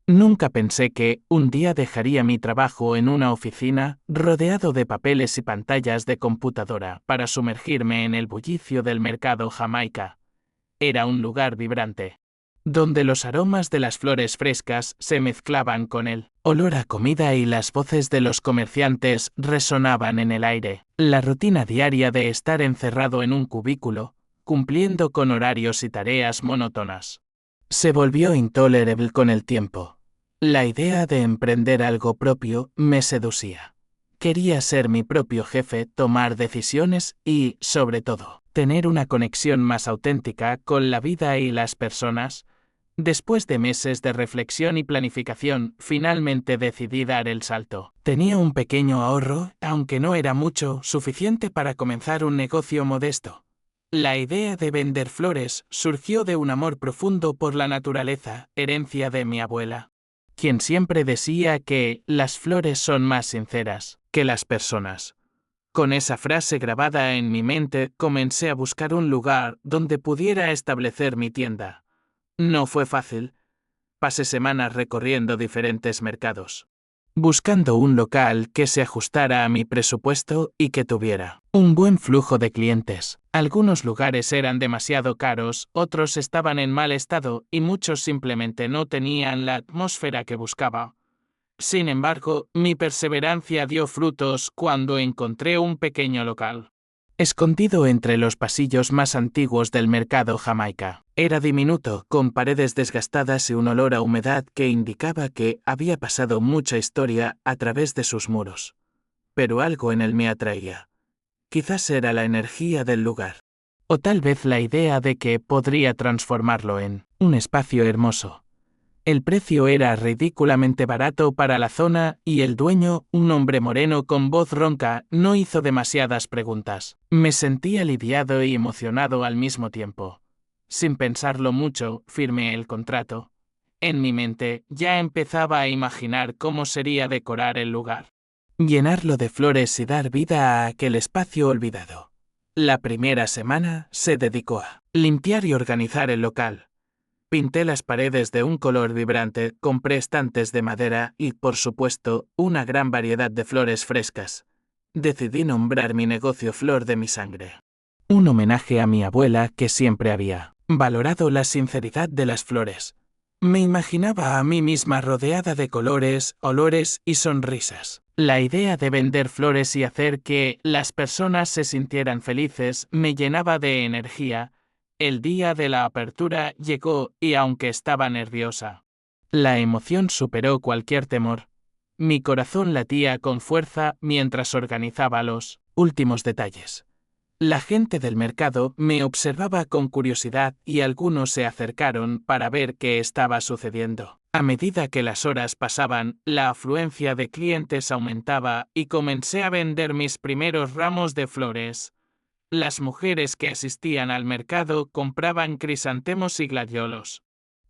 Nunca pensé que un día dejaría mi trabajo en una oficina, rodeado de papeles y pantallas de computadora, para sumergirme en el bullicio del mercado Jamaica. Era un lugar vibrante, donde los aromas de las flores frescas se mezclaban con el olor a comida y las voces de los comerciantes resonaban en el aire. La rutina diaria de estar encerrado en un cubículo, cumpliendo con horarios y tareas monótonas, se volvió intolerable con el tiempo. La idea de emprender algo propio me seducía. Quería ser mi propio jefe, tomar decisiones y, sobre todo, tener una conexión más auténtica con la vida y las personas. Después de meses de reflexión y planificación, finalmente decidí dar el salto. Tenía un pequeño ahorro, aunque no era mucho, suficiente para comenzar un negocio modesto. La idea de vender flores surgió de un amor profundo por la naturaleza, herencia de mi abuela, quien siempre decía que las flores son más sinceras que las personas. Con esa frase grabada en mi mente, comencé a buscar un lugar donde pudiera establecer mi tienda. No fue fácil. Pasé semanas recorriendo diferentes mercados, buscando un local que se ajustara a mi presupuesto y que tuviera un buen flujo de clientes. Algunos lugares eran demasiado caros, otros estaban en mal estado y muchos simplemente no tenían la atmósfera que buscaba. Sin embargo, mi perseverancia dio frutos cuando encontré un pequeño local, escondido entre los pasillos más antiguos del mercado Jamaica. Era diminuto, con paredes desgastadas y un olor a humedad que indicaba que había pasado mucha historia a través de sus muros. Pero algo en él me atraía. Quizás era la energía del lugar. O tal vez la idea de que podría transformarlo en un espacio hermoso. El precio era ridículamente barato para la zona y el dueño, un hombre moreno con voz ronca, no hizo demasiadas preguntas. Me sentí aliviado y emocionado al mismo tiempo. Sin pensarlo mucho, firmé el contrato. En mi mente ya empezaba a imaginar cómo sería decorar el lugar, llenarlo de flores y dar vida a aquel espacio olvidado. La primera semana se dedicó a limpiar y organizar el local. Pinté las paredes de un color vibrante, compré estantes de madera y, por supuesto, una gran variedad de flores frescas. Decidí nombrar mi negocio Flor de mi Sangre, un homenaje a mi abuela que siempre había valorado la sinceridad de las flores. Me imaginaba a mí misma rodeada de colores, olores y sonrisas. La idea de vender flores y hacer que las personas se sintieran felices me llenaba de energía. El día de la apertura llegó y aunque estaba nerviosa, la emoción superó cualquier temor. Mi corazón latía con fuerza mientras organizaba los últimos detalles. La gente del mercado me observaba con curiosidad y algunos se acercaron para ver qué estaba sucediendo. A medida que las horas pasaban, la afluencia de clientes aumentaba y comencé a vender mis primeros ramos de flores. Las mujeres que asistían al mercado compraban crisantemos y gladiolos,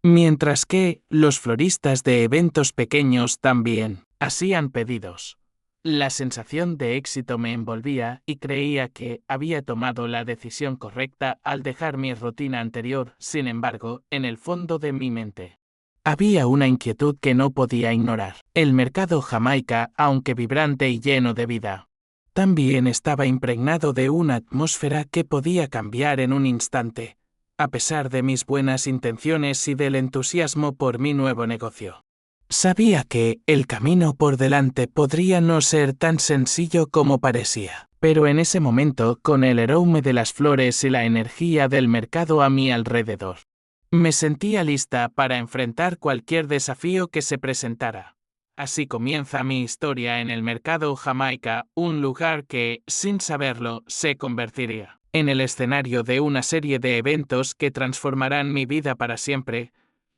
mientras que los floristas de eventos pequeños también hacían pedidos. La sensación de éxito me envolvía y creía que había tomado la decisión correcta al dejar mi rutina anterior. Sin embargo, en el fondo de mi mente había una inquietud que no podía ignorar. El mercado Jamaica, aunque vibrante y lleno de vida, también estaba impregnado de una atmósfera que podía cambiar en un instante, a pesar de mis buenas intenciones y del entusiasmo por mi nuevo negocio. Sabía que el camino por delante podría no ser tan sencillo como parecía, pero en ese momento, con el aroma de las flores y la energía del mercado a mi alrededor, me sentía lista para enfrentar cualquier desafío que se presentara. Así comienza mi historia en el mercado Jamaica, un lugar que, sin saberlo, se convertiría en el escenario de una serie de eventos que transformarán mi vida para siempre.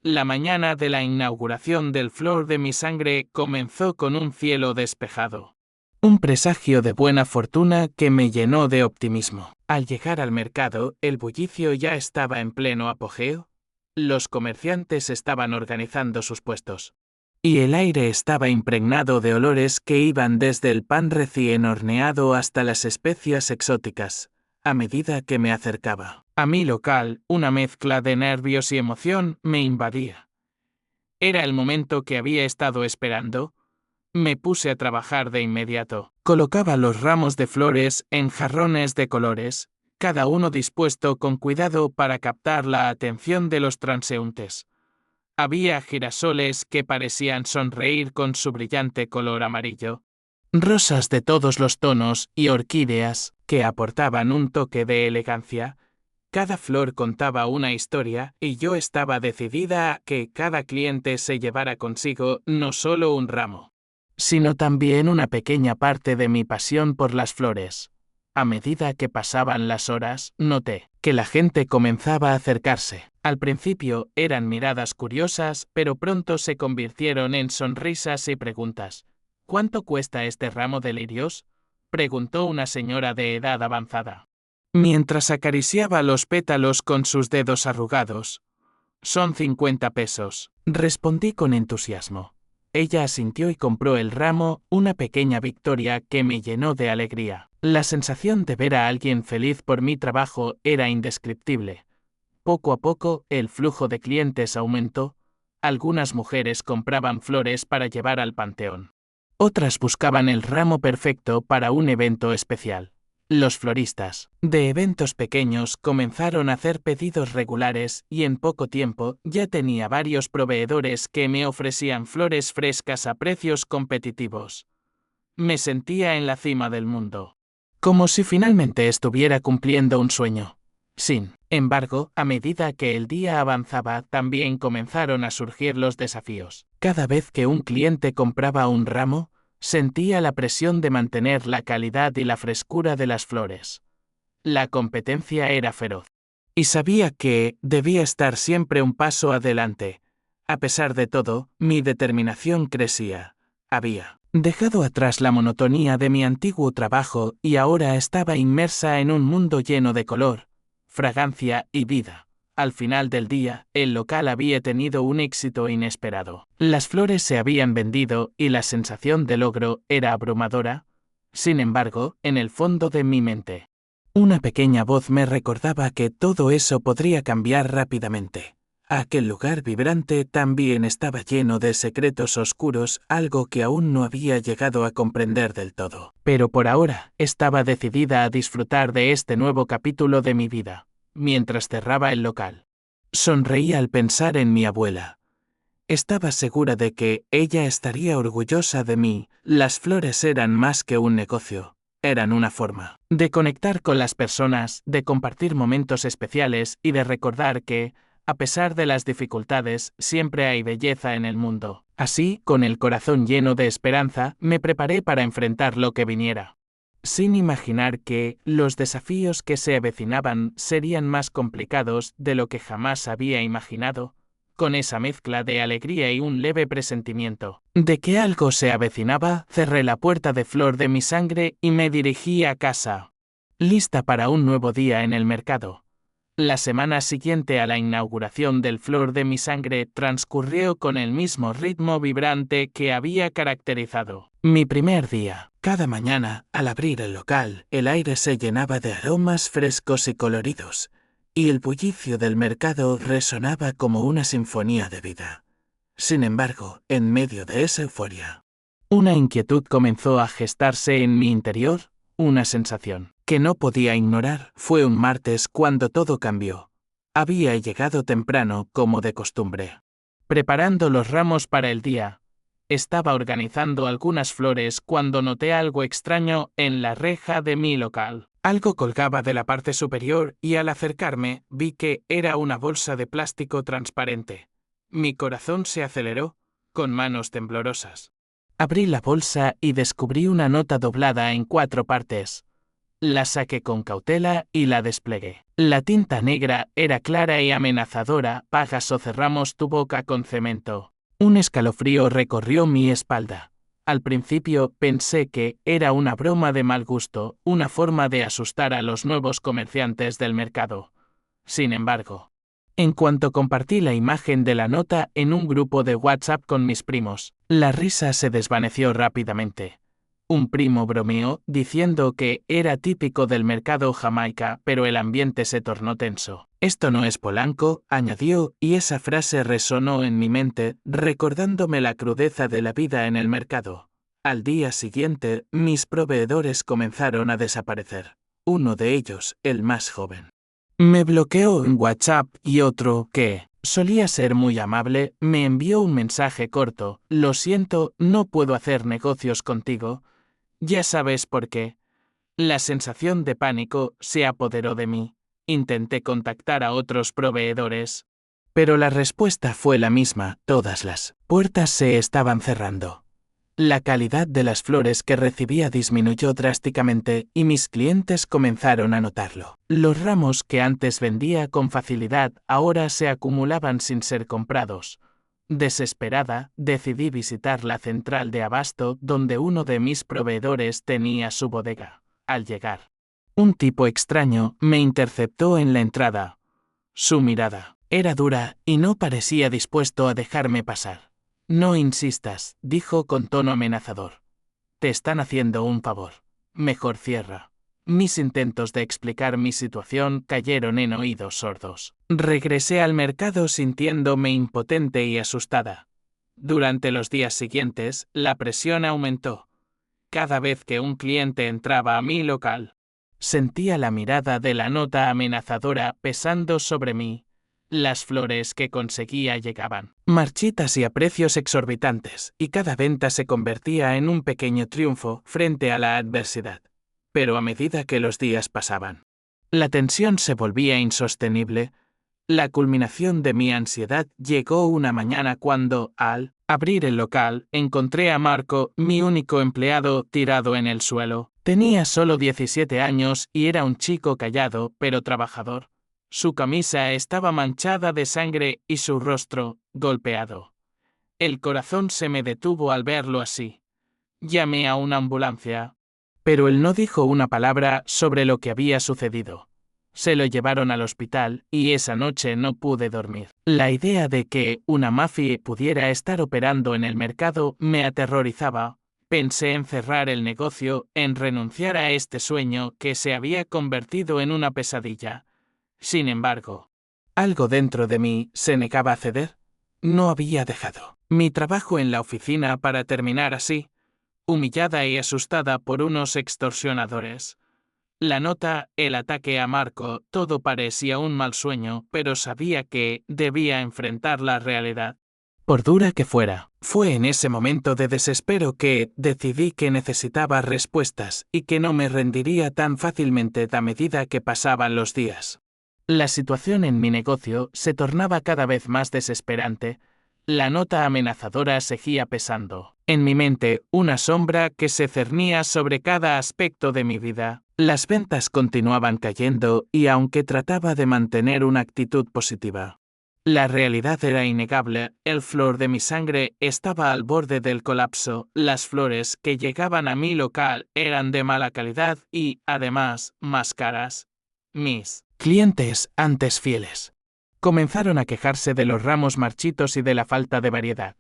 La mañana de la inauguración del Flor de mi Sangre comenzó con un cielo despejado. Un presagio de buena fortuna que me llenó de optimismo. Al llegar al mercado, el bullicio ya estaba en pleno apogeo. Los comerciantes estaban organizando sus puestos, y el aire estaba impregnado de olores que iban desde el pan recién horneado hasta las especias exóticas. A medida que me acercaba a mi local, una mezcla de nervios y emoción me invadía. Era el momento que había estado esperando. Me puse a trabajar de inmediato. Colocaba los ramos de flores en jarrones de colores, cada uno dispuesto con cuidado para captar la atención de los transeúntes. Había girasoles que parecían sonreír con su brillante color amarillo, rosas de todos los tonos y orquídeas que aportaban un toque de elegancia. Cada flor contaba una historia y yo estaba decidida a que cada cliente se llevara consigo no solo un ramo, sino también una pequeña parte de mi pasión por las flores. A medida que pasaban las horas, noté que la gente comenzaba a acercarse. Al principio eran miradas curiosas, pero pronto se convirtieron en sonrisas y preguntas. ¿Cuánto cuesta este ramo de lirios?, preguntó una señora de edad avanzada, mientras acariciaba los pétalos con sus dedos arrugados. Son 50 pesos, respondí con entusiasmo. Ella asintió y compró el ramo, una pequeña victoria que me llenó de alegría. La sensación de ver a alguien feliz por mi trabajo era indescriptible. Poco a poco, el flujo de clientes aumentó. Algunas mujeres compraban flores para llevar al panteón. Otras buscaban el ramo perfecto para un evento especial. Los floristas de eventos pequeños comenzaron a hacer pedidos regulares y en poco tiempo ya tenía varios proveedores que me ofrecían flores frescas a precios competitivos. Me sentía en la cima del mundo, como si finalmente estuviera cumpliendo un sueño. Sin embargo, a medida que el día avanzaba, también comenzaron a surgir los desafíos. Cada vez que un cliente compraba un ramo, sentía la presión de mantener la calidad y la frescura de las flores. La competencia era feroz. Y sabía que debía estar siempre un paso adelante. A pesar de todo, mi determinación crecía. Había dejado atrás la monotonía de mi antiguo trabajo y ahora estaba inmersa en un mundo lleno de color, fragancia y vida. Al final del día, el local había tenido un éxito inesperado. Las flores se habían vendido y la sensación de logro era abrumadora. Sin embargo, en el fondo de mi mente, una pequeña voz me recordaba que todo eso podría cambiar rápidamente. Aquel lugar vibrante también estaba lleno de secretos oscuros, algo que aún no había llegado a comprender del todo. Pero por ahora, estaba decidida a disfrutar de este nuevo capítulo de mi vida. Mientras cerraba el local, sonreí al pensar en mi abuela. Estaba segura de que ella estaría orgullosa de mí. Las flores eran más que un negocio. Eran una forma de conectar con las personas, de compartir momentos especiales y de recordar que, a pesar de las dificultades, siempre hay belleza en el mundo. Así, con el corazón lleno de esperanza, me preparé para enfrentar lo que viniera, sin imaginar que los desafíos que se avecinaban serían más complicados de lo que jamás había imaginado. Con esa mezcla de alegría y un leve presentimiento de que algo se avecinaba, cerré la puerta de flor de mi sangre y me dirigí a casa, lista para un nuevo día en el mercado. La semana siguiente a la inauguración del Flor de mi Sangre transcurrió con el mismo ritmo vibrante que había caracterizado mi primer día. Cada mañana, al abrir el local, el aire se llenaba de aromas frescos y coloridos, y el bullicio del mercado resonaba como una sinfonía de vida. Sin embargo, en medio de esa euforia, una inquietud comenzó a gestarse en mi interior, una sensación que no podía ignorar. Fue un martes cuando todo cambió. Había llegado temprano, como de costumbre, preparando los ramos para el día. Estaba organizando algunas flores cuando noté algo extraño en la reja de mi local. Algo colgaba de la parte superior y al acercarme vi que era una bolsa de plástico transparente. Mi corazón se aceleró, con manos temblorosas. Abrí la bolsa y descubrí una nota doblada en 4 partes. La saqué con cautela y la desplegué. La tinta negra era clara y amenazadora. Pagas o cerramos tu boca con cemento. Un escalofrío recorrió mi espalda. Al principio pensé que era una broma de mal gusto, una forma de asustar a los nuevos comerciantes del mercado. Sin embargo, en cuanto compartí la imagen de la nota en un grupo de WhatsApp con mis primos, la risa se desvaneció rápidamente. Un primo bromeó, diciendo que era típico del mercado Jamaica, pero el ambiente se tornó tenso. Esto no es Polanco, añadió, y esa frase resonó en mi mente, recordándome la crudeza de la vida en el mercado. Al día siguiente, mis proveedores comenzaron a desaparecer. Uno de ellos, el más joven, me bloqueó en WhatsApp y otro, que solía ser muy amable, me envió un mensaje corto: lo siento, no puedo hacer negocios contigo. Ya sabes por qué. La sensación de pánico se apoderó de mí. Intenté contactar a otros proveedores, pero la respuesta fue la misma: todas las puertas se estaban cerrando. La calidad de las flores que recibía disminuyó drásticamente y mis clientes comenzaron a notarlo. Los ramos que antes vendía con facilidad ahora se acumulaban sin ser comprados. Desesperada, decidí visitar la central de abasto donde uno de mis proveedores tenía su bodega. Al llegar, un tipo extraño me interceptó en la entrada. Su mirada era dura y no parecía dispuesto a dejarme pasar. No insistas, dijo con tono amenazador. Te están haciendo un favor. Mejor cierra. Mis intentos de explicar mi situación cayeron en oídos sordos. Regresé al mercado sintiéndome impotente y asustada. Durante los días siguientes, la presión aumentó. Cada vez que un cliente entraba a mi local, sentía la mirada de la nota amenazadora pesando sobre mí. Las flores que conseguía llegaban marchitas y a precios exorbitantes, y cada venta se convertía en un pequeño triunfo frente a la adversidad. Pero a medida que los días pasaban, la tensión se volvía insostenible. La culminación de mi ansiedad llegó una mañana cuando, al abrir el local, encontré a Marco, mi único empleado, tirado en el suelo. Tenía solo 17 años y era un chico callado, pero trabajador. Su camisa estaba manchada de sangre y su rostro, golpeado. El corazón se me detuvo al verlo así. Llamé a una ambulancia, pero él no dijo una palabra sobre lo que había sucedido. Se lo llevaron al hospital y esa noche no pude dormir. La idea de que una mafia pudiera estar operando en el mercado me aterrorizaba. Pensé en cerrar el negocio, en renunciar a este sueño que se había convertido en una pesadilla. Sin embargo, algo dentro de mí se negaba a ceder. No había dejado mi trabajo en la oficina para terminar así, humillada y asustada por unos extorsionadores. La nota, el ataque a Marco, todo parecía un mal sueño, pero sabía que debía enfrentar la realidad. Por dura que fuera, fue en ese momento de desespero que decidí que necesitaba respuestas y que no me rendiría tan fácilmente a medida que pasaban los días. La situación en mi negocio se tornaba cada vez más desesperante. La nota amenazadora seguía pesando en mi mente, una sombra que se cernía sobre cada aspecto de mi vida. Las ventas continuaban cayendo y aunque trataba de mantener una actitud positiva, la realidad era innegable. El flor de mi sangre estaba al borde del colapso. Las flores que llegaban a mi local eran de mala calidad y, además, más caras. Mis clientes, antes fieles, comenzaron a quejarse de los ramos marchitos y de la falta de variedad.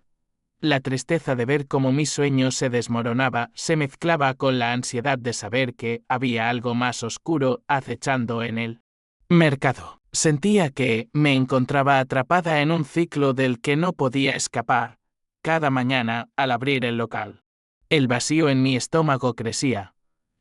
La tristeza de ver cómo mi sueño se desmoronaba se mezclaba con la ansiedad de saber que había algo más oscuro acechando en el mercado. Sentía que me encontraba atrapada en un ciclo del que no podía escapar. Cada mañana, al abrir el local, el vacío en mi estómago crecía.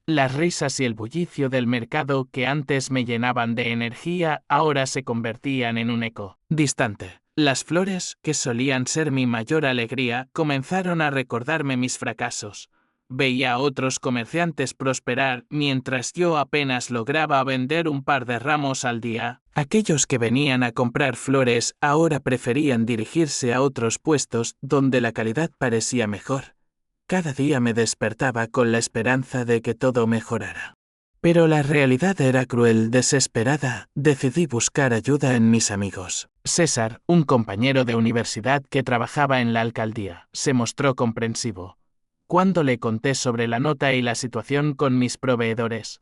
Las risas y el bullicio del mercado que antes me llenaban de energía ahora se convertían en un eco distante. Las flores, que solían ser mi mayor alegría, comenzaron a recordarme mis fracasos. Veía a otros comerciantes prosperar mientras yo apenas lograba vender un par de ramos al día. Aquellos que venían a comprar flores ahora preferían dirigirse a otros puestos donde la calidad parecía mejor. Cada día me despertaba con la esperanza de que todo mejorara. Pero la realidad era cruel. Desesperada, decidí buscar ayuda en mis amigos. César, un compañero de universidad que trabajaba en la alcaldía, se mostró comprensivo cuando le conté sobre la nota y la situación con mis proveedores.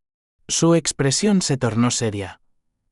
Su expresión se tornó seria.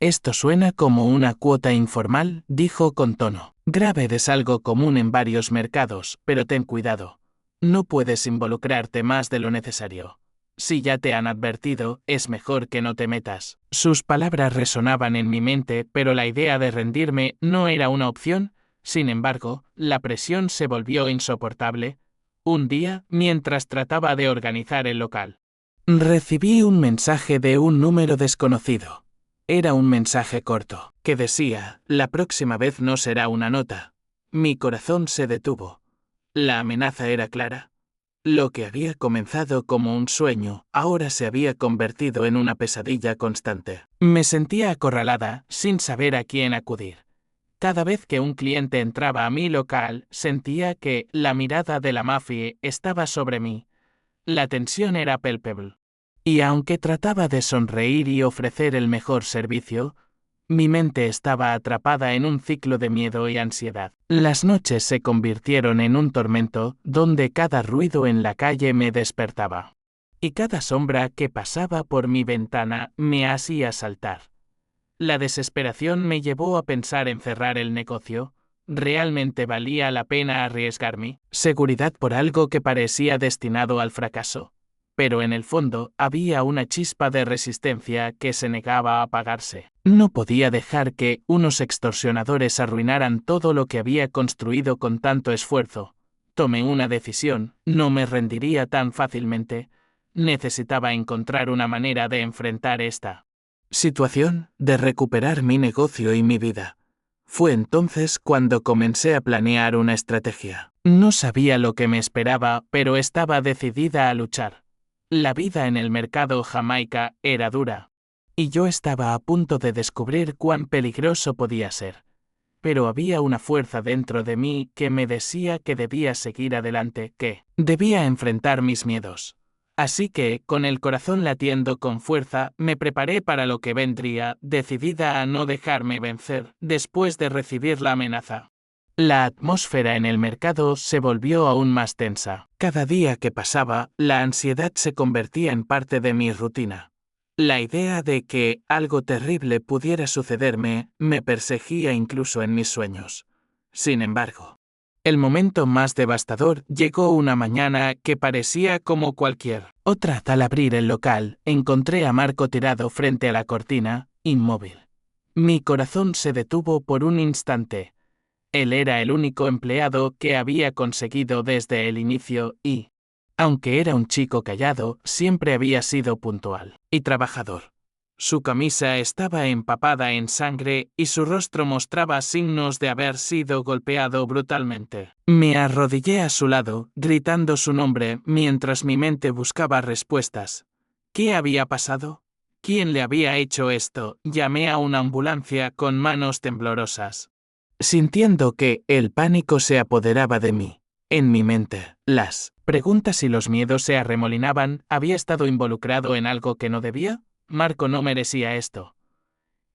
Esto suena como una cuota informal, dijo con tono grave. Es algo común en varios mercados, pero ten cuidado. No puedes involucrarte más de lo necesario. Si ya te han advertido, es mejor que no te metas. Sus palabras resonaban en mi mente, pero la idea de rendirme no era una opción. Sin embargo, la presión se volvió insoportable. Un día, mientras trataba de organizar el local, recibí un mensaje de un número desconocido. Era un mensaje corto, que decía: la próxima vez no será una nota. Mi corazón se detuvo. La amenaza era clara. Lo que había comenzado como un sueño, ahora se había convertido en una pesadilla constante. Me sentía acorralada, sin saber a quién acudir. Cada vez que un cliente entraba a mi local, sentía que la mirada de la mafia estaba sobre mí. La tensión era palpable. Y aunque trataba de sonreír y ofrecer el mejor servicio, mi mente estaba atrapada en un ciclo de miedo y ansiedad. Las noches se convirtieron en un tormento, donde cada ruido en la calle me despertaba. Y cada sombra que pasaba por mi ventana me hacía saltar. La desesperación me llevó a pensar en cerrar el negocio. ¿Realmente valía la pena arriesgar mi seguridad por algo que parecía destinado al fracaso? Pero en el fondo había una chispa de resistencia que se negaba a apagarse. No podía dejar que unos extorsionadores arruinaran todo lo que había construido con tanto esfuerzo. Tomé una decisión: no me rendiría tan fácilmente. Necesitaba encontrar una manera de enfrentar esta situación, de recuperar mi negocio y mi vida. Fue entonces cuando comencé a planear una estrategia. No sabía lo que me esperaba, pero estaba decidida a luchar. La vida en el mercado jamaica era dura, y yo estaba a punto de descubrir cuán peligroso podía ser. Pero había una fuerza dentro de mí que me decía que debía seguir adelante, que debía enfrentar mis miedos. Así que, con el corazón latiendo con fuerza, me preparé para lo que vendría, decidida a no dejarme vencer, después de recibir la amenaza. La atmósfera en el mercado se volvió aún más tensa. Cada día que pasaba, la ansiedad se convertía en parte de mi rutina. La idea de que algo terrible pudiera sucederme me perseguía incluso en mis sueños. Sin embargo, el momento más devastador llegó una mañana que parecía como cualquier otra. Al abrir el local, encontré a Marco tirado frente a la cortina, inmóvil. Mi corazón se detuvo por un instante. Él era el único empleado que había conseguido desde el inicio y, aunque era un chico callado, siempre había sido puntual y trabajador. Su camisa estaba empapada en sangre y su rostro mostraba signos de haber sido golpeado brutalmente. Me arrodillé a su lado, gritando su nombre mientras mi mente buscaba respuestas. ¿Qué había pasado? ¿Quién le había hecho esto? Llamé a una ambulancia con manos temblorosas, sintiendo que el pánico se apoderaba de mí. En mi mente, las preguntas y los miedos se arremolinaban. ¿Había estado involucrado en algo que no debía? Marco no merecía esto.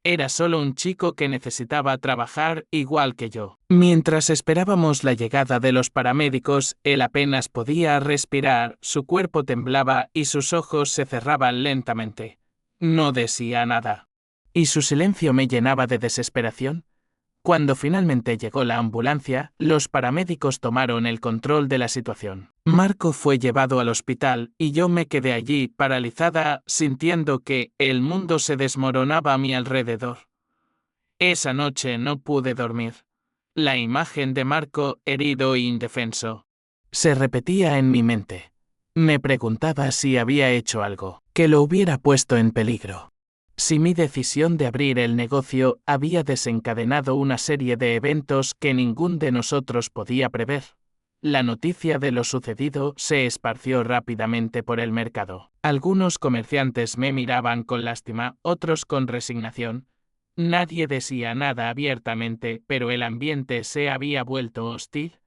Era solo un chico que necesitaba trabajar igual que yo. Mientras esperábamos la llegada de los paramédicos, él apenas podía respirar, su cuerpo temblaba y sus ojos se cerraban lentamente. No decía nada. ¿Y su silencio me llenaba de desesperación? Cuando finalmente llegó la ambulancia, los paramédicos tomaron el control de la situación. Marco fue llevado al hospital y yo me quedé allí paralizada, sintiendo que el mundo se desmoronaba a mi alrededor. Esa noche no pude dormir. La imagen de Marco herido e indefenso se repetía en mi mente. Me preguntaba si había hecho algo que lo hubiera puesto en peligro. Si mi decisión de abrir el negocio había desencadenado una serie de eventos que ningún de nosotros podía prever. La noticia de lo sucedido se esparció rápidamente por el mercado. Algunos comerciantes me miraban con lástima, otros con resignación. Nadie decía nada abiertamente, pero el ambiente se había vuelto hostil.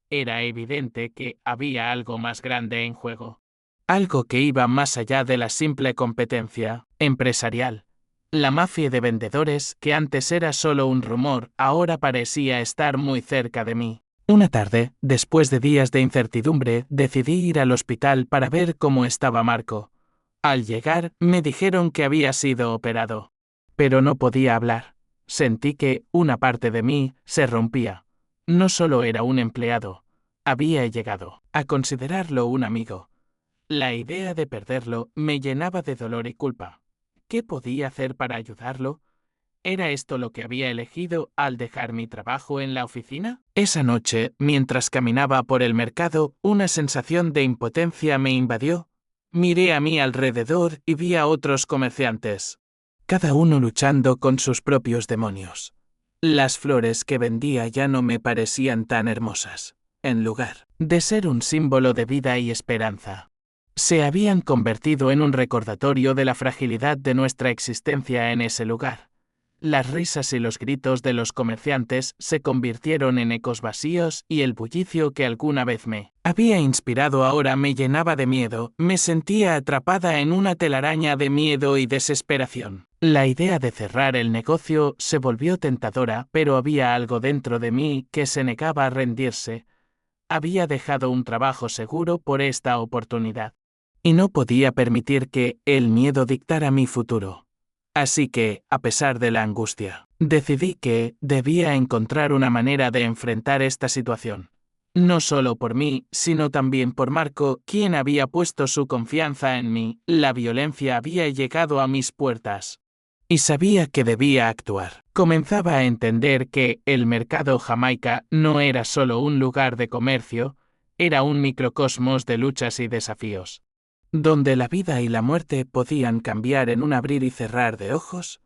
Era evidente que había algo más grande en juego. Algo que iba más allá de la simple competencia empresarial. La mafia de vendedores, que antes era solo un rumor, ahora parecía estar muy cerca de mí. Una tarde, después de días de incertidumbre, decidí ir al hospital para ver cómo estaba Marco. Al llegar, me dijeron que había sido operado. Pero no podía hablar. Sentí que una parte de mí se rompía. No solo era un empleado. Había llegado a considerarlo un amigo. La idea de perderlo me llenaba de dolor y culpa. ¿Qué podía hacer para ayudarlo? ¿Era esto lo que había elegido al dejar mi trabajo en la oficina? Esa noche, mientras caminaba por el mercado, una sensación de impotencia me invadió. Miré a mi alrededor y vi a otros comerciantes, cada uno luchando con sus propios demonios. Las flores que vendía ya no me parecían tan hermosas. En lugar de ser un símbolo de vida y esperanza, se habían convertido en un recordatorio de la fragilidad de nuestra existencia en ese lugar. Las risas y los gritos de los comerciantes se convirtieron en ecos vacíos y el bullicio que alguna vez me había inspirado ahora me llenaba de miedo, me sentía atrapada en una telaraña de miedo y desesperación. La idea de cerrar el negocio se volvió tentadora, pero había algo dentro de mí que se negaba a rendirse. Había dejado un trabajo seguro por esta oportunidad. Y no podía permitir que el miedo dictara mi futuro. Así que, a pesar de la angustia, decidí que debía encontrar una manera de enfrentar esta situación. No solo por mí, sino también por Marco, quien había puesto su confianza en mí. La violencia había llegado a mis puertas. Y sabía que debía actuar. Comenzaba a entender que el mercado Jamaica no era solo un lugar de comercio, era un microcosmos de luchas y desafíos, donde la vida y la muerte podían cambiar en un abrir y cerrar de ojos.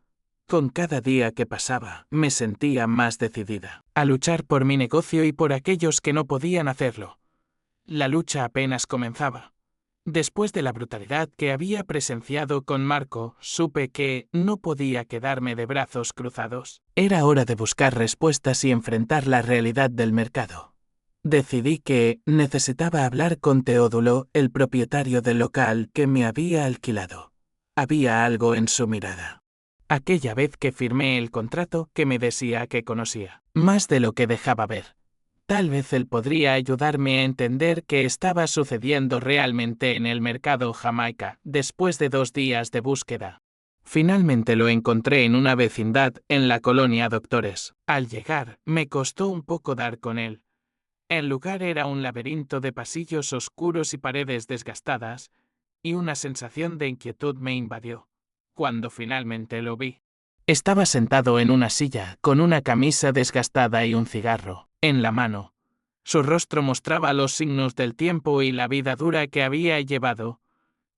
Con cada día que pasaba, me sentía más decidida a luchar por mi negocio y por aquellos que no podían hacerlo. La lucha apenas comenzaba. Después de la brutalidad que había presenciado con Marco, supe que no podía quedarme de brazos cruzados. Era hora de buscar respuestas y enfrentar la realidad del mercado. Decidí que necesitaba hablar con Teodulo, el propietario del local que me había alquilado. Había algo en su mirada. Aquella vez que firmé el contrato que me decía que conocía, más de lo que dejaba ver. Tal vez él podría ayudarme a entender qué estaba sucediendo realmente en el mercado Jamaica después de 2 días de búsqueda. Finalmente lo encontré en una vecindad en la colonia Doctores. Al llegar, me costó un poco dar con él. El lugar era un laberinto de pasillos oscuros y paredes desgastadas, y una sensación de inquietud me invadió. Cuando finalmente lo vi, estaba sentado en una silla, con una camisa desgastada y un cigarro en la mano. Su rostro mostraba los signos del tiempo y la vida dura que había llevado.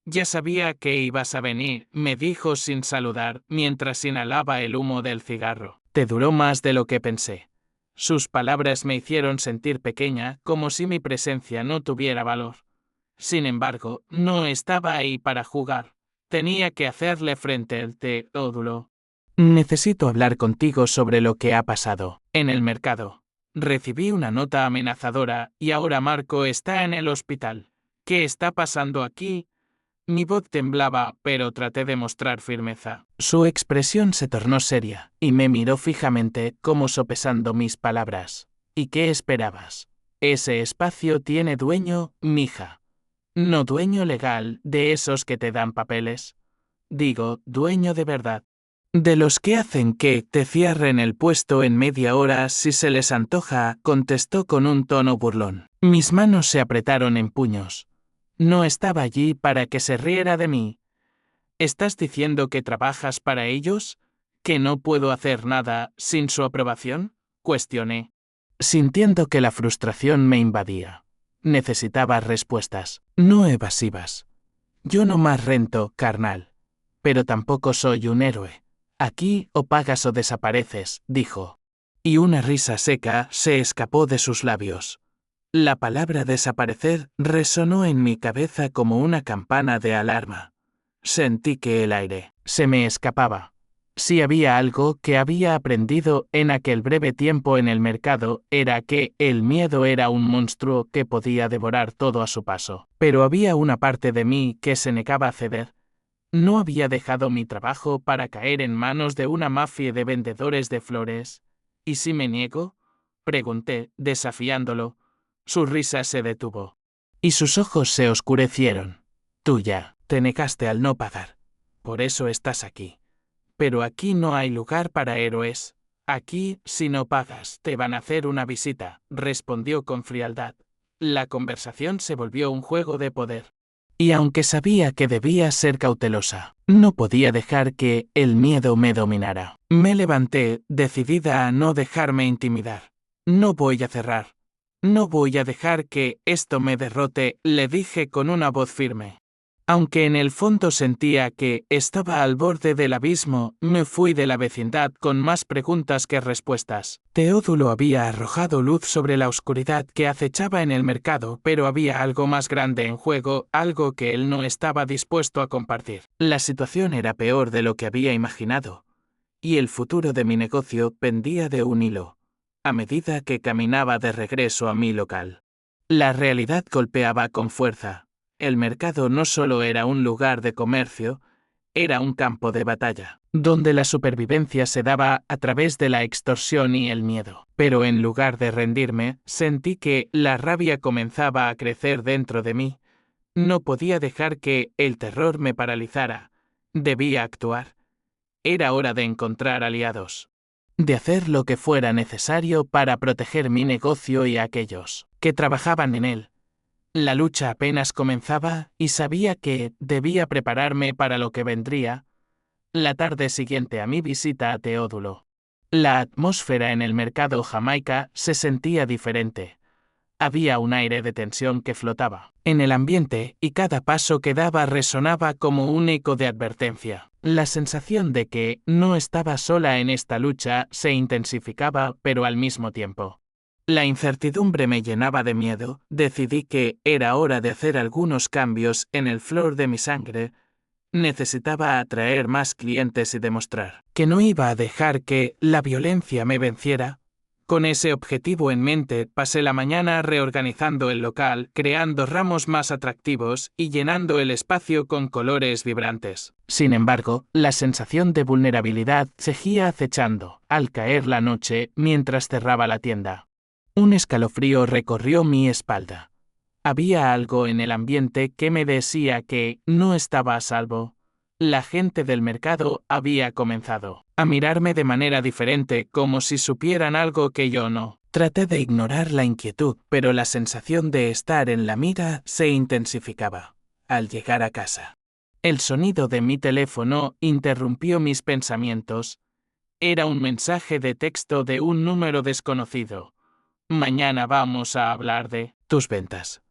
Ya sabía que ibas a venir, me dijo sin saludar, mientras inhalaba el humo del cigarro. Te duró más de lo que pensé. Sus palabras me hicieron sentir pequeña, como si mi presencia no tuviera valor. Sin embargo, no estaba ahí para jugar. Tenía que hacerle frente al Teodulo. Necesito hablar contigo sobre lo que ha pasado en el mercado. Recibí una nota amenazadora y ahora Marco está en el hospital. ¿Qué está pasando aquí? Mi voz temblaba, pero traté de mostrar firmeza. Su expresión se tornó seria, y me miró fijamente, como sopesando mis palabras. ¿Y qué esperabas? Ese espacio tiene dueño, mija. No dueño legal, de esos que te dan papeles. Digo, dueño de verdad. De los que hacen que te cierren el puesto en media hora si se les antoja, contestó con un tono burlón. Mis manos se apretaron en puños. No estaba allí para que se riera de mí. ¿Estás diciendo que trabajas para ellos? ¿Que no puedo hacer nada sin su aprobación? Cuestioné, sintiendo que la frustración me invadía. Necesitaba respuestas, no evasivas. Yo no más rento, carnal. Pero tampoco soy un héroe. Aquí o pagas o desapareces, dijo. Y una risa seca se escapó de sus labios. La palabra desaparecer resonó en mi cabeza como una campana de alarma. Sentí que el aire se me escapaba. Si había algo que había aprendido en aquel breve tiempo en el mercado, era que el miedo era un monstruo que podía devorar todo a su paso. Pero había una parte de mí que se negaba a ceder. No había dejado mi trabajo para caer en manos de una mafia de vendedores de flores. ¿Y si me niego? Pregunté, desafiándolo. Su risa se detuvo. Y sus ojos se oscurecieron. Tú ya te negaste al no pagar. Por eso estás aquí. Pero aquí no hay lugar para héroes. Aquí, si no pagas, te van a hacer una visita, respondió con frialdad. La conversación se volvió un juego de poder. Y aunque sabía que debía ser cautelosa, no podía dejar que el miedo me dominara. Me levanté, decidida a no dejarme intimidar. No voy a cerrar. No voy a dejar que esto me derrote, le dije con una voz firme. Aunque en el fondo sentía que estaba al borde del abismo, me fui de la vecindad con más preguntas que respuestas. Teodulo había arrojado luz sobre la oscuridad que acechaba en el mercado, pero había algo más grande en juego, algo que él no estaba dispuesto a compartir. La situación era peor de lo que había imaginado, y el futuro de mi negocio pendía de un hilo, a medida que caminaba de regreso a mi local. La realidad golpeaba con fuerza. El mercado no solo era un lugar de comercio, era un campo de batalla, donde la supervivencia se daba a través de la extorsión y el miedo. Pero en lugar de rendirme, sentí que la rabia comenzaba a crecer dentro de mí. No podía dejar que el terror me paralizara. Debía actuar. Era hora de encontrar aliados. De hacer lo que fuera necesario para proteger mi negocio y a aquellos que trabajaban en él. La lucha apenas comenzaba y sabía que debía prepararme para lo que vendría. La tarde siguiente a mi visita a Teodulo. La atmósfera en el mercado jamaica se sentía diferente. Había un aire de tensión que flotaba en el ambiente y cada paso que daba resonaba como un eco de advertencia. La sensación de que no estaba sola en esta lucha se intensificaba, pero al mismo tiempo. La incertidumbre me llenaba de miedo. Decidí que era hora de hacer algunos cambios en el flor de mi sangre. Necesitaba atraer más clientes y demostrar que no iba a dejar que la violencia me venciera. Con ese objetivo en mente, pasé la mañana reorganizando el local, creando ramos más atractivos y llenando el espacio con colores vibrantes. Sin embargo, la sensación de vulnerabilidad seguía acechando al caer la noche mientras cerraba la tienda. Un escalofrío recorrió mi espalda. Había algo en el ambiente que me decía que no estaba a salvo. La gente del mercado había comenzado a mirarme de manera diferente, como si supieran algo que yo no. Traté de ignorar la inquietud, pero la sensación de estar en la mira se intensificaba. Al llegar a casa, el sonido de mi teléfono interrumpió mis pensamientos. Era un mensaje de texto de un número desconocido. Mañana vamos a hablar de tus ventas.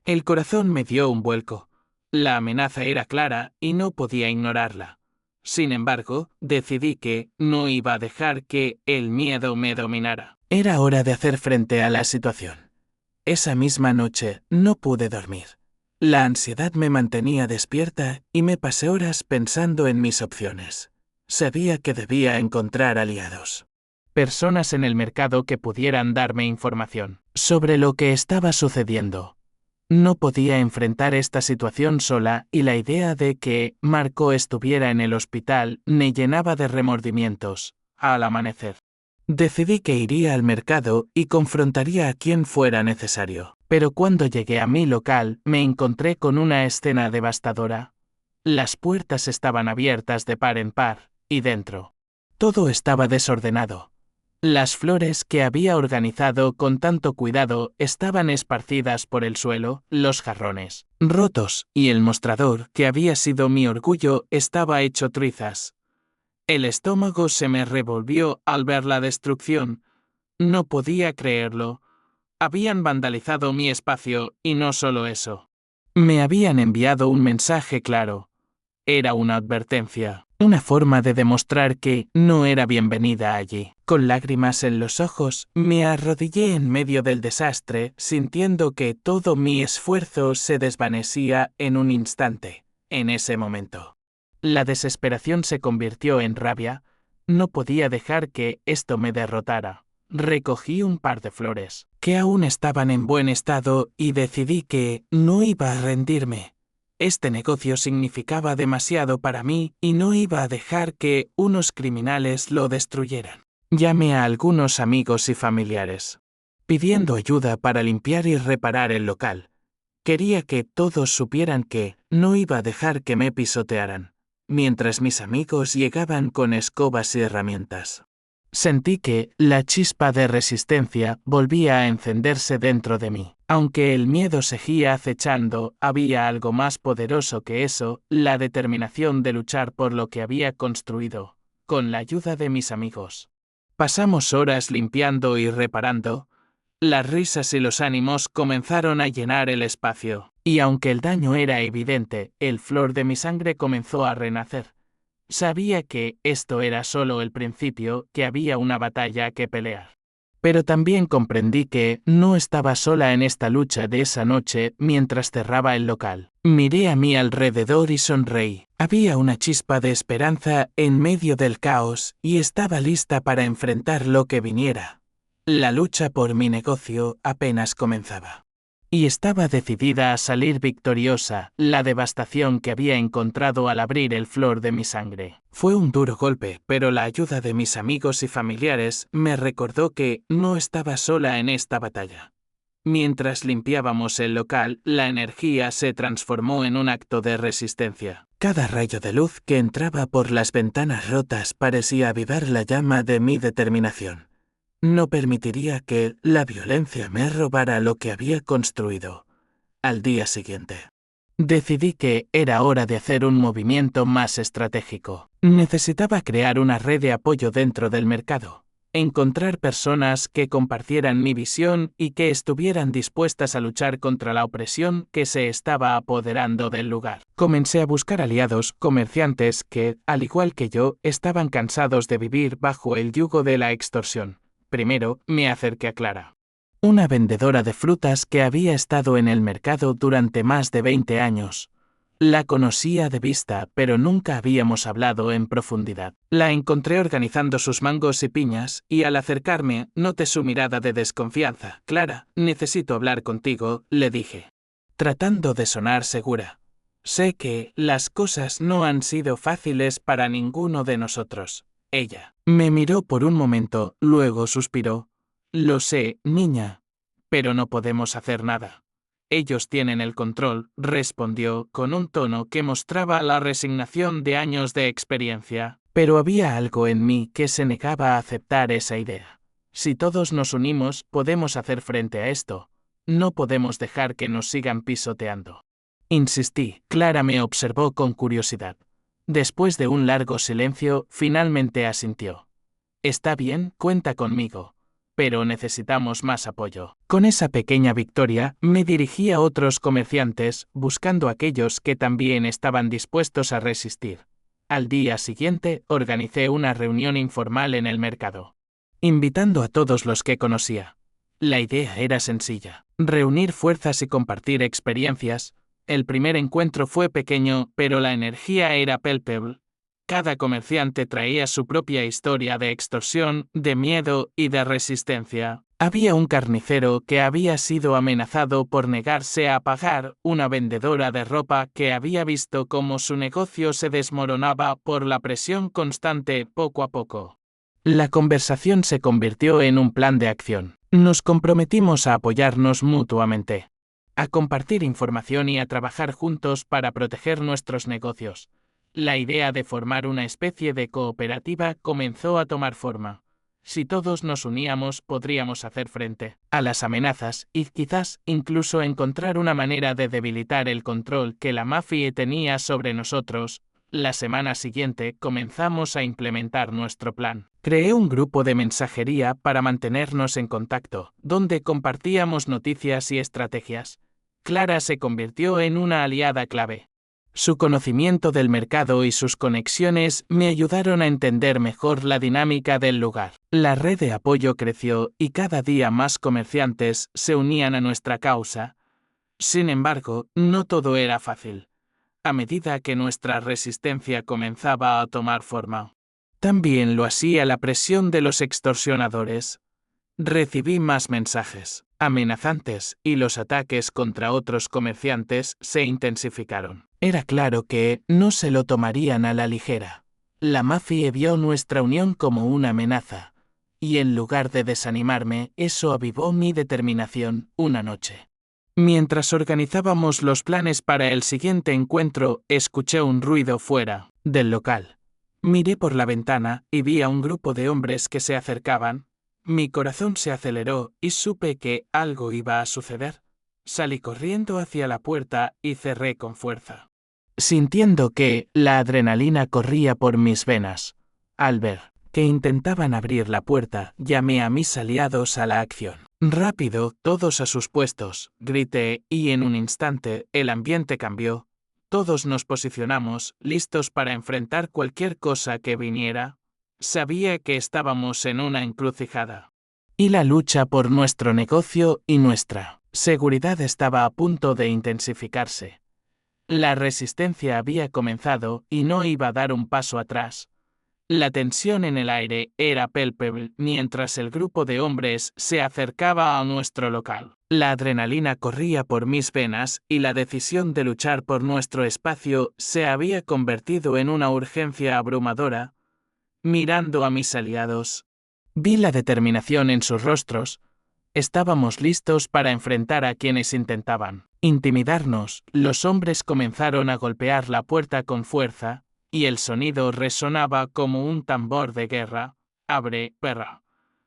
El corazón me dio un vuelco. La amenaza era clara y no podía ignorarla. Sin embargo, decidí que no iba a dejar que el miedo me dominara. Era hora de hacer frente a la situación. Esa misma noche no pude dormir. La ansiedad me mantenía despierta y me pasé horas pensando en mis opciones. Sabía que debía encontrar aliados. Personas en el mercado que pudieran darme información sobre lo que estaba sucediendo. No podía enfrentar esta situación sola y la idea de que Marco estuviera en el hospital me llenaba de remordimientos. Al amanecer, decidí que iría al mercado y confrontaría a quien fuera necesario. Pero cuando llegué a mi local, me encontré con una escena devastadora. Las puertas estaban abiertas de par en par, y dentro, todo estaba desordenado. Las flores que había organizado con tanto cuidado estaban esparcidas por el suelo, los jarrones rotos, y el mostrador, que había sido mi orgullo, estaba hecho trizas. El estómago se me revolvió al ver la destrucción. No podía creerlo. Habían vandalizado mi espacio, y no solo eso. Me habían enviado un mensaje claro. Era una advertencia. Una forma de demostrar que no era bienvenida allí. Con lágrimas en los ojos, me arrodillé en medio del desastre, sintiendo que todo mi esfuerzo se desvanecía en un instante. En ese momento, la desesperación se convirtió en rabia. No podía dejar que esto me derrotara. Recogí un par de flores, que aún estaban en buen estado, y decidí que no iba a rendirme. Este negocio significaba demasiado para mí y no iba a dejar que unos criminales lo destruyeran. Llamé a algunos amigos y familiares, pidiendo ayuda para limpiar y reparar el local. Quería que todos supieran que no iba a dejar que me pisotearan, mientras mis amigos llegaban con escobas y herramientas. Sentí que la chispa de resistencia volvía a encenderse dentro de mí. Aunque el miedo seguía acechando, había algo más poderoso que eso, la determinación de luchar por lo que había construido, con la ayuda de mis amigos. Pasamos horas limpiando y reparando. Las risas y los ánimos comenzaron a llenar el espacio, y aunque el daño era evidente, el flor de mi sangre comenzó a renacer. Sabía que esto era solo el principio, que había una batalla que pelear. Pero también comprendí que no estaba sola en esta lucha de esa noche mientras cerraba el local. Miré a mi alrededor y sonreí. Había una chispa de esperanza en medio del caos y estaba lista para enfrentar lo que viniera. La lucha por mi negocio apenas comenzaba. Y estaba decidida a salir victoriosa. La devastación que había encontrado al abrir el flor de mi sangre fue un duro golpe, pero la ayuda de mis amigos y familiares me recordó que no estaba sola en esta batalla. Mientras limpiábamos el local, la energía se transformó en un acto de resistencia. Cada rayo de luz que entraba por las ventanas rotas parecía avivar la llama de mi determinación. No permitiría que la violencia me robara lo que había construido. Al día siguiente, decidí que era hora de hacer un movimiento más estratégico. Necesitaba crear una red de apoyo dentro del mercado, encontrar personas que compartieran mi visión y que estuvieran dispuestas a luchar contra la opresión que se estaba apoderando del lugar. Comencé a buscar aliados, comerciantes que, al igual que yo, estaban cansados de vivir bajo el yugo de la extorsión. Primero, me acerqué a Clara, una vendedora de frutas que había estado en el mercado durante más de 20 años. La conocía de vista, pero nunca habíamos hablado en profundidad. La encontré organizando sus mangos y piñas, y al acercarme, noté su mirada de desconfianza. Clara, necesito hablar contigo, le dije, tratando de sonar segura. Sé que las cosas no han sido fáciles para ninguno de nosotros. Ella me miró por un momento, luego suspiró. Lo sé, niña, pero no podemos hacer nada. Ellos tienen el control, respondió con un tono que mostraba la resignación de años de experiencia. Pero había algo en mí que se negaba a aceptar esa idea. Si todos nos unimos, podemos hacer frente a esto. No podemos dejar que nos sigan pisoteando. Insistí. Clara me observó con curiosidad. Después de un largo silencio, finalmente asintió. Está bien, cuenta conmigo. Pero necesitamos más apoyo. Con esa pequeña victoria, me dirigí a otros comerciantes, buscando a aquellos que también estaban dispuestos a resistir. Al día siguiente, organicé una reunión informal en el mercado, invitando a todos los que conocía. La idea era sencilla: reunir fuerzas y compartir experiencias. El primer encuentro fue pequeño, pero la energía era palpable. Cada comerciante traía su propia historia de extorsión, de miedo y de resistencia. Había un carnicero que había sido amenazado por negarse a pagar, una vendedora de ropa que había visto cómo su negocio se desmoronaba por la presión constante poco a poco. La conversación se convirtió en un plan de acción. Nos comprometimos a apoyarnos mutuamente, a compartir información y a trabajar juntos para proteger nuestros negocios. La idea de formar una especie de cooperativa comenzó a tomar forma. Si todos nos uníamos, podríamos hacer frente a las amenazas y quizás incluso encontrar una manera de debilitar el control que la mafia tenía sobre nosotros. La semana siguiente comenzamos a implementar nuestro plan. Creé un grupo de mensajería para mantenernos en contacto, donde compartíamos noticias y estrategias. Clara se convirtió en una aliada clave. Su conocimiento del mercado y sus conexiones me ayudaron a entender mejor la dinámica del lugar. La red de apoyo creció y cada día más comerciantes se unían a nuestra causa. Sin embargo, no todo era fácil. A medida que nuestra resistencia comenzaba a tomar forma, también lo hacía la presión de los extorsionadores. Recibí más mensajes amenazantes y los ataques contra otros comerciantes se intensificaron. Era claro que no se lo tomarían a la ligera. La mafia vio nuestra unión como una amenaza, y en lugar de desanimarme, eso avivó mi determinación. Una noche, mientras organizábamos los planes para el siguiente encuentro, escuché un ruido fuera del local. Miré por la ventana y vi a un grupo de hombres que se acercaban. Mi corazón se aceleró y supe que algo iba a suceder. Salí corriendo hacia la puerta y cerré con fuerza, sintiendo que la adrenalina corría por mis venas. Al ver que intentaban abrir la puerta, llamé a mis aliados a la acción. Rápido, todos a sus puestos, grité, y en un instante el ambiente cambió. Todos nos posicionamos, listos para enfrentar cualquier cosa que viniera. Sabía que estábamos en una encrucijada. Y la lucha por nuestro negocio y nuestra seguridad estaba a punto de intensificarse. La resistencia había comenzado y no iba a dar un paso atrás. La tensión en el aire era palpable mientras el grupo de hombres se acercaba a nuestro local. La adrenalina corría por mis venas y la decisión de luchar por nuestro espacio se había convertido en una urgencia abrumadora. Mirando a mis aliados, vi la determinación en sus rostros. Estábamos listos para enfrentar a quienes intentaban intimidarnos. Los hombres comenzaron a golpear la puerta con fuerza, y el sonido resonaba como un tambor de guerra. «Abre, perra.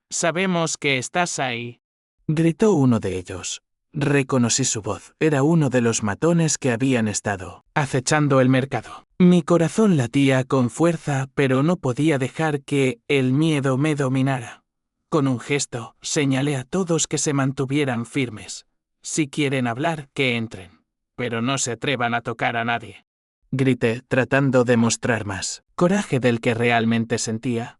Sabemos que estás ahí», gritó uno de ellos. Reconocí su voz. Era uno de los matones que habían estado acechando el mercado. Mi corazón latía con fuerza, pero no podía dejar que el miedo me dominara. Con un gesto, señalé a todos que se mantuvieran firmes. Si quieren hablar, que entren, pero no se atrevan a tocar a nadie. Grité, tratando de mostrar más coraje del que realmente sentía.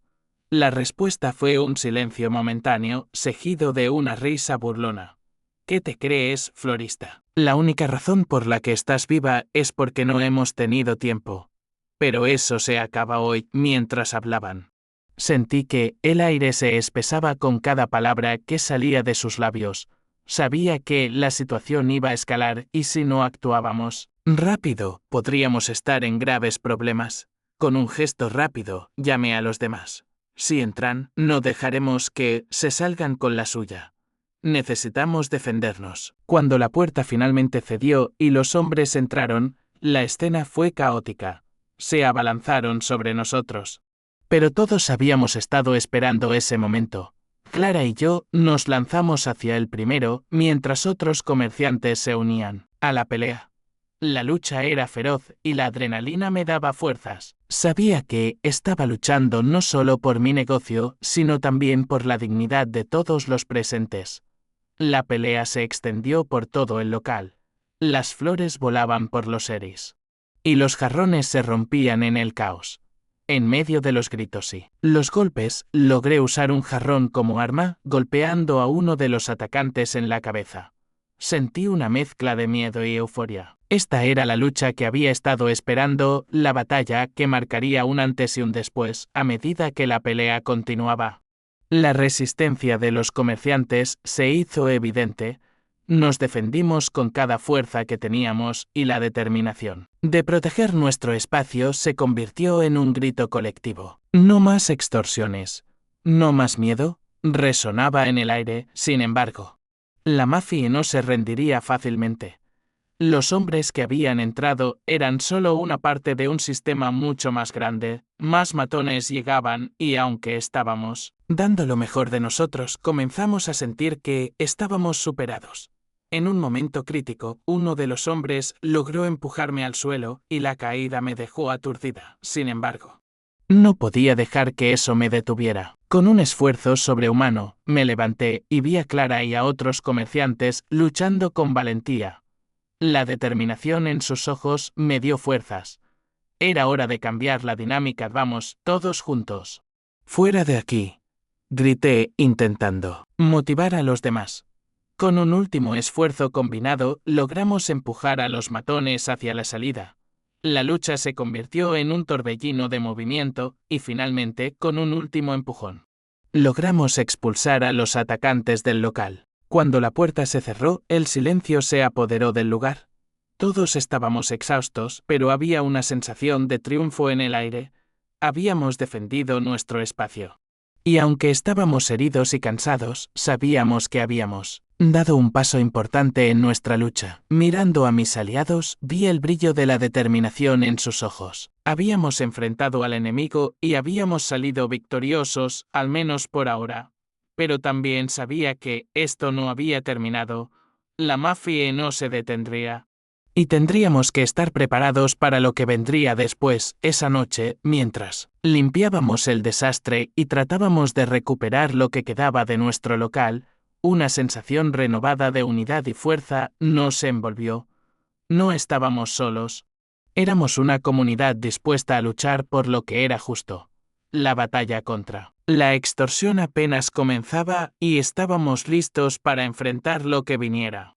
La respuesta fue un silencio momentáneo, seguido de una risa burlona. ¿Qué te crees, florista? La única razón por la que estás viva es porque no hemos tenido tiempo. Pero eso se acaba hoy. Mientras hablaban, sentí que el aire se espesaba con cada palabra que salía de sus labios. Sabía que la situación iba a escalar y si no actuábamos rápido, podríamos estar en graves problemas. Con un gesto rápido, llamé a los demás. Si entran, no dejaremos que se salgan con la suya. Necesitamos defendernos. Cuando la puerta finalmente cedió y los hombres entraron, la escena fue caótica. Se abalanzaron sobre nosotros. Pero todos habíamos estado esperando ese momento. Clara y yo nos lanzamos hacia el primero, mientras otros comerciantes se unían a la pelea. La lucha era feroz y la adrenalina me daba fuerzas. Sabía que estaba luchando no solo por mi negocio, sino también por la dignidad de todos los presentes. La pelea se extendió por todo el local. Las flores volaban por los seris. Y los jarrones se rompían en el caos. En medio de los gritos y los golpes, logré usar un jarrón como arma, golpeando a uno de los atacantes en la cabeza. Sentí una mezcla de miedo y euforia. Esta era la lucha que había estado esperando, la batalla que marcaría un antes y un después, a medida que la pelea continuaba. La resistencia de los comerciantes se hizo evidente. Nos defendimos con cada fuerza que teníamos y la determinación de proteger nuestro espacio se convirtió en un grito colectivo. No más extorsiones. No más miedo. Resonaba en el aire, sin embargo. La mafia no se rendiría fácilmente. Los hombres que habían entrado eran solo una parte de un sistema mucho más grande. Más matones llegaban y aunque estábamos dando lo mejor de nosotros, comenzamos a sentir que estábamos superados. En un momento crítico, uno de los hombres logró empujarme al suelo y la caída me dejó aturdida. Sin embargo, no podía dejar que eso me detuviera. Con un esfuerzo sobrehumano, me levanté y vi a Clara y a otros comerciantes luchando con valentía. La determinación en sus ojos me dio fuerzas. Era hora de cambiar la dinámica. Vamos, todos juntos. Fuera de aquí, grité, intentando motivar a los demás. Con un último esfuerzo combinado, logramos empujar a los matones hacia la salida. La lucha se convirtió en un torbellino de movimiento y finalmente, con un último empujón, logramos expulsar a los atacantes del local. Cuando la puerta se cerró, el silencio se apoderó del lugar. Todos estábamos exhaustos, pero había una sensación de triunfo en el aire. Habíamos defendido nuestro espacio. Y aunque estábamos heridos y cansados, sabíamos que habíamos dado un paso importante en nuestra lucha. Mirando a mis aliados, vi el brillo de la determinación en sus ojos. Habíamos enfrentado al enemigo y habíamos salido victoriosos, al menos por ahora. Pero también sabía que esto no había terminado. La mafia no se detendría. Y tendríamos que estar preparados para lo que vendría después, esa noche, mientras limpiábamos el desastre y tratábamos de recuperar lo que quedaba de nuestro local. Una sensación renovada de unidad y fuerza nos envolvió. No estábamos solos. Éramos una comunidad dispuesta a luchar por lo que era justo. La batalla contra la extorsión apenas comenzaba y estábamos listos para enfrentar lo que viniera.